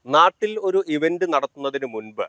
നാട്ടിൽ ഒരു ഇവന്റ് നടത്തുന്നതിന് മുൻപ്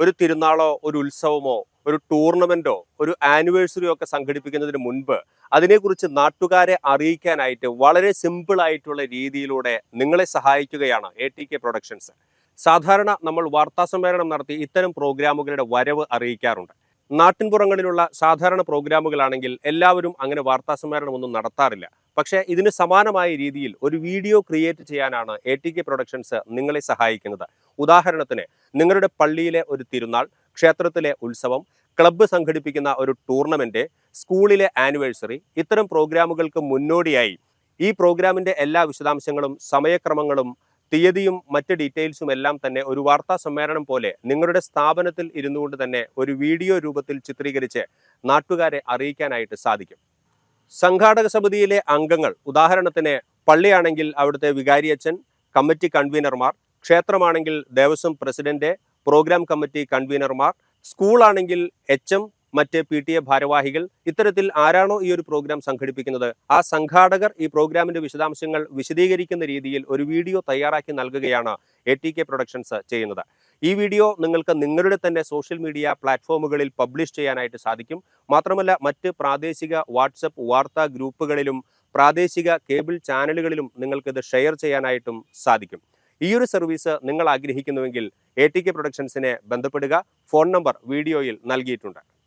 ഒരു തിരുനാളോ ഒരു ഉത്സവമോ ഒരു ടൂർണമെന്റോ ഒരു ആനിവേഴ്സറിയോ ഒക്കെ സംഘടിപ്പിക്കുന്നതിന് മുൻപ് അതിനെക്കുറിച്ച് നാട്ടുകാരെ അറിയിക്കാനായിട്ട് വളരെ സിമ്പിൾ ആയിട്ടുള്ള രീതിയിലൂടെ നിങ്ങളെ സഹായിക്കുകയാണ് ATK പ്രൊഡക്ഷൻസ്. സാധാരണ നമ്മൾ വാർത്താ സമ്മേളനം നടത്തി ഇത്തരം പ്രോഗ്രാമുകളുടെ വരവ് അറിയിക്കാറുണ്ട്. നാട്ടിൻപുറങ്ങളിലുള്ള സാധാരണ പ്രോഗ്രാമുകളാണെങ്കിൽ എല്ലാവരും അങ്ങനെ വാർത്താ സമ്മേളനം ഒന്നും നടത്താറില്ല. പക്ഷേ ഇതിന് സമാനമായ രീതിയിൽ ഒരു വീഡിയോ ക്രിയേറ്റ് ചെയ്യാനാണ് ATK പ്രൊഡക്ഷൻസ് നിങ്ങളെ സഹായിക്കുന്നത്. ഉദാഹരണത്തിന് നിങ്ങളുടെ പള്ളിയിലെ ഒരു തിരുനാൾ, ക്ഷേത്രത്തിലെ ഉത്സവം, ക്ലബ്ബ് സംഘടിപ്പിക്കുന്ന ഒരു ടൂർണമെന്റ്, സ്കൂളിലെ ആനിവേഴ്സറി, ഇത്തരം പ്രോഗ്രാമുകൾക്ക് മുന്നോടിയായി ഈ പ്രോഗ്രാമിന്റെ എല്ലാ വിശദാംശങ്ങളും സമയക്രമങ്ങളും തീയതിയും മറ്റ് ഡീറ്റെയിൽസും എല്ലാം തന്നെ ഒരു വാർത്താ സമ്മേളനം പോലെ നിങ്ങളുടെ സ്ഥാപനത്തിൽ ഇരുന്നുകൊണ്ട് തന്നെ ഒരു വീഡിയോ രൂപത്തിൽ ചിത്രീകരിച്ച് നാട്ടുകാരെ അറിയിക്കാനായിട്ട് സാധിക്കും. സംഘാടക സമിതിയിലെ അംഗങ്ങൾ, ഉദാഹരണത്തിന് പള്ളിയാണെങ്കിൽ അവിടുത്തെ വികാരിയച്ഛൻ, കമ്മിറ്റി കൺവീനർമാർ, ക്ഷേത്രമാണെങ്കിൽ ദേവസ്വം പ്രസിഡന്റ്, പ്രോഗ്രാം കമ്മിറ്റി കൺവീനർമാർ, സ്കൂളാണെങ്കിൽ HM, മറ്റ് PTA ഭാരവാഹികൾ, ഇത്തരത്തിൽ ആരാണോ ഈ ഒരു പ്രോഗ്രാം സംഘടിപ്പിക്കുന്നത് ആ സംഘാടകർ ഈ പ്രോഗ്രാമിന്റെ വിശദാംശങ്ങൾ വിശദീകരിക്കുന്ന രീതിയിൽ ഒരു വീഡിയോ തയ്യാറാക്കി നൽകുകയാണ് ATK പ്രൊഡക്ഷൻസ് ചെയ്യുന്നത്. ഈ വീഡിയോ നിങ്ങൾക്ക് നിങ്ങളുടെ തന്നെ സോഷ്യൽ മീഡിയ പ്ലാറ്റ്ഫോമുകളിൽ പബ്ലിഷ് ചെയ്യാനായിട്ട് സാധിക്കും. മാത്രമല്ല മറ്റ് പ്രാദേശിക വാട്സപ്പ് വാർത്താ ഗ്രൂപ്പുകളിലും പ്രാദേശിക കേബിൾ ചാനലുകളിലും നിങ്ങൾക്കിത് ഷെയർ ചെയ്യാനായിട്ടും സാധിക്കും. ഈ ഒരു സർവീസ് നിങ്ങൾ ആഗ്രഹിക്കുന്നുവെങ്കിൽ ATK പ്രൊഡക്ഷൻസിനെ ബന്ധപ്പെടുക. ഫോൺ നമ്പർ വീഡിയോയിൽ നൽകിയിട്ടുണ്ട്.